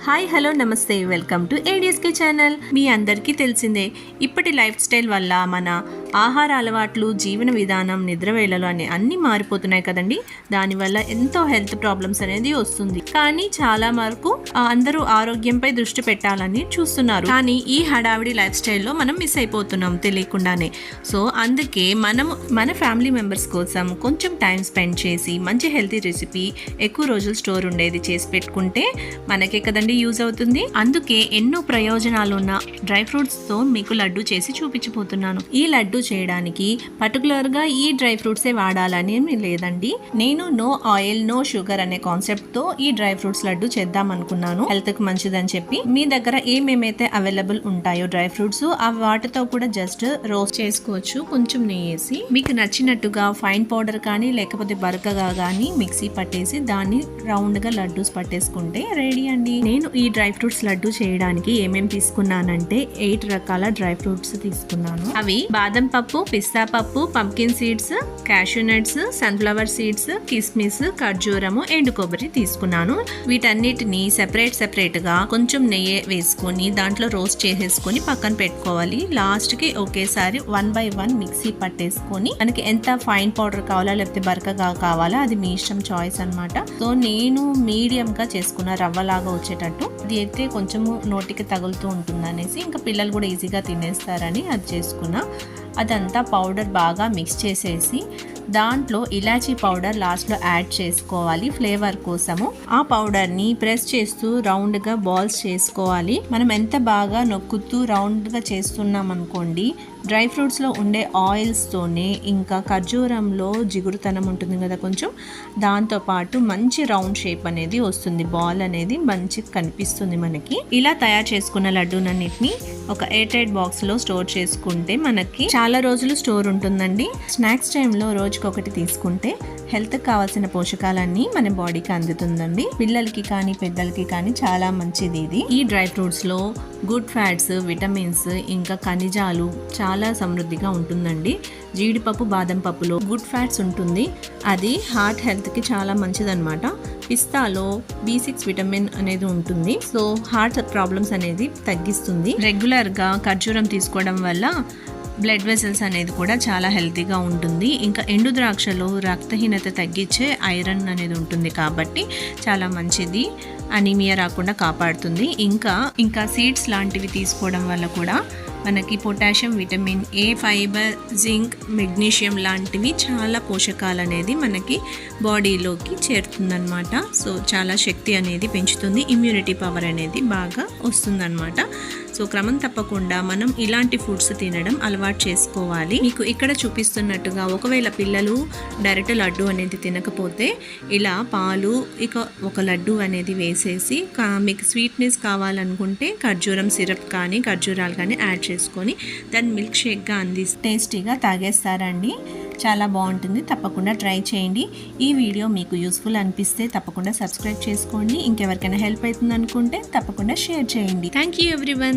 Hi hello నమస్తే welcome to ఏడిఎస్కే channel. మీ అందరికీ తెలిసిందే, ఇప్పటి లైఫ్ స్టైల్ వల్ల మన ఆహార అలవాట్లు, జీవన విధానం, నిద్రవేళలు అన్నీ మారిపోతున్నాయి కదండి. దానివల్ల ఎంతో హెల్త్ ప్రాబ్లమ్స్ అనేది వస్తుంది. కానీ చాలా వరకు అందరూ ఆరోగ్యంపై దృష్టి పెట్టాలని చూస్తున్నారు. కానీ ఈ హడావిడి లైఫ్ స్టైల్లో మనం మిస్ అయిపోతున్నాం తెలియకుండానే. సో అందుకే మనం మన ఫ్యామిలీ మెంబర్స్ కోసం కొంచెం టైం స్పెండ్ చేసి మంచి హెల్తీ రెసిపీ, ఎక్కువ రోజులు స్టోర్ ఉండేది చేసి పెట్టుకుంటే మనకే కదండి యూజ్ అవుతుంది. అందుకే ఎన్నో ప్రయోజనాలు ఉన్న డ్రై ఫ్రూట్స్ తో మీకు లడ్డు చేసి చూపించబోతున్నాను. ఈ లడ్డు చేయడానికి పర్టికులర్ గా ఈ డ్రై ఫ్రూట్సే వాడాలని లేదండి. నేను నో ఆయిల్ నో షుగర్ అనే కాన్సెప్ట్ తో ఈ డ్రై ఫ్రూట్స్ లడ్డు చేద్దాం అనుకున్నాను. హెల్త్ కి మంచిదని చెప్పి మీ దగ్గర ఏమేమైతే అవైలబుల్ ఉంటాయో డ్రై ఫ్రూట్స్ వాటితో కూడా జస్ట్ రోస్ట్ చేసుకోవచ్చు. కొంచెం నెయ్యి వేసి మీకు నచ్చినట్టుగా ఫైన్ పౌడర్ కానీ లేకపోతే బరకగా కానీ మిక్సీ పట్టేసి దాన్ని రౌండ్ గా లడ్డూస్ పట్టేసుకుంటే రెడీ అండి. నేను ఈ డ్రై ఫ్రూట్స్ లడ్డు చేయడానికి ఏమేమి తీసుకున్నానంటే 8 రకాల డ్రై ఫ్రూట్స్ తీసుకున్నాను. అవి బాదం పప్పు, పిస్తా పప్పు, pumpkin seeds, cashew nuts, sunflower seeds, కిస్మిస్, ఖర్జూరము, ఎండు కొబ్బరి తీసుకున్నాను. వీటన్నిటిని సెపరేట్ గా కొంచెం నెయ్యి వేసుకొని దాంట్లో రోస్ట్ చేసేసుకొని పక్కన పెట్టుకోవాలి. లాస్ట్ కి ఒకేసారి 1 by 1 మిక్సీ పట్టేసుకొని మనకి ఎంత ఫైన్ పౌడర్ కావాలా లేకపోతే బరకగా కావాలా అది మీ ఇష్టం, చాయిస్ అన్నమాట. సో నేను మీడియం గా చేసుకున్న రవ్వలాగా వచ్చేటట్టు, అది అయితే కొంచెము నోటికి తగులుతూ ఉంటుంది అనేసి ఇంకా పిల్లలు కూడా ఈజీగా తినేస్తారని అది చేసుకున్నా. అదంతా పౌడర్ బాగా మిక్స్ చేసేసి దాంట్లో ఇలాచీ పౌడర్ లాస్ట్లో యాడ్ చేసుకోవాలి ఫ్లేవర్ కోసము. ఆ పౌడర్ని ప్రెస్ చేస్తూ రౌండ్గా బాల్స్ చేసుకోవాలి. మనం ఎంత బాగా నొక్కుతూ రౌండ్గా చేస్తున్నాం అనుకోండి, డ్రై ఫ్రూట్స్లో ఉండే ఆయిల్స్తోనే ఇంకా ఖర్జూరంలో జిగురుతనం ఉంటుంది కదా కొంచెం, దాంతోపాటు మంచి రౌండ్ షేప్ అనేది వస్తుంది. బాల్ అనేది మంచిగా కనిపిస్తుంది మనకి. ఇలా తయారు చేసుకున్న లడ్డూనన్నిటిని ఒక ఎయిర్ బాక్స్లో స్టోర్ చేసుకుంటే మనకి చాలా రోజులు స్టోర్ ఉంటుందండి. స్నాక్స్ టైంలో రోజుకొకటి తీసుకుంటే హెల్త్ కావాల్సిన పోషకాలన్నీ మన బాడీకి అందుతుందండి. పిల్లలకి కానీ పెద్దలకి కానీ చాలా మంచిది ఇది. ఈ డ్రై ఫ్రూట్స్ లో గుడ్ ఫ్యాట్స్, విటమిన్స్ ఇంకా ఖనిజాలు చాలా సమృద్ధిగా ఉంటుందండి. జీడిపప్పు, బాదం పప్పులో గుడ్ ఫ్యాట్స్ ఉంటుంది, అది హార్ట్ హెల్త్ కి చాలా మంచిదన్నమాట. పిస్తాలో B6 విటమిన్ అనేది ఉంటుంది, సో హార్ట్ ప్రాబ్లమ్స్ అనేది తగ్గిస్తుంది. రెగ్యులర్ గా ఖర్జూరం తీసుకోవడం వల్ల బ్లడ్ వెసల్స్ అనేది కూడా చాలా హెల్తీగా ఉంటుంది. ఇంకా ఎండు ద్రాక్షలో రక్తహీనత తగ్గించే ఐరన్ అనేది ఉంటుంది కాబట్టి చాలా మంచిది, అనీమియా రాకుండా కాపాడుతుంది. ఇంకా సీడ్స్ లాంటివి తీసుకోవడం వల్ల కూడా మనకి potassium, vitamin A, fibre, zinc, magnesium లాంటివి చాలా పోషకాలు అనేది మనకి బాడీలోకి చేరుతుందన్నమాట. సో చాలా శక్తి అనేది పెంచుతుంది, ఇమ్యూనిటీ పవర్ అనేది బాగా వస్తుందన్నమాట. సో క్రమం తప్పకుండా మనం ఇలాంటి ఫుడ్స్ తినడం అలవాటు చేసుకోవాలి. మీకు ఇక్కడ చూపిస్తున్నట్టుగా ఒకవేళ పిల్లలు డైరెక్ట్ లడ్డు అనేది తినకపోతే ఇలా పాలు ఇక ఒక లడ్డు అనేది వేసేసి మీకు స్వీట్నెస్ కావాలనుకుంటే ఖర్జూరం సిరప్ కానీ ఖర్జూరాలు కానీ యాడ్ చేసుకొని దాన్ని మిల్క్ షేక్గా టేస్టీగా తాగేస్తారండి. చాలా బాగుంటుంది, తప్పకుండా ట్రై చేయండి. ఈ వీడియో మీకు యూస్ఫుల్ అనిపిస్తే తప్పకుండా సబ్స్క్రైబ్ చేసుకోండి. ఇంకెవరికైనా హెల్ప్ అవుతుంది అనుకుంటే తప్పకుండా షేర్ చేయండి. Thank you everyone.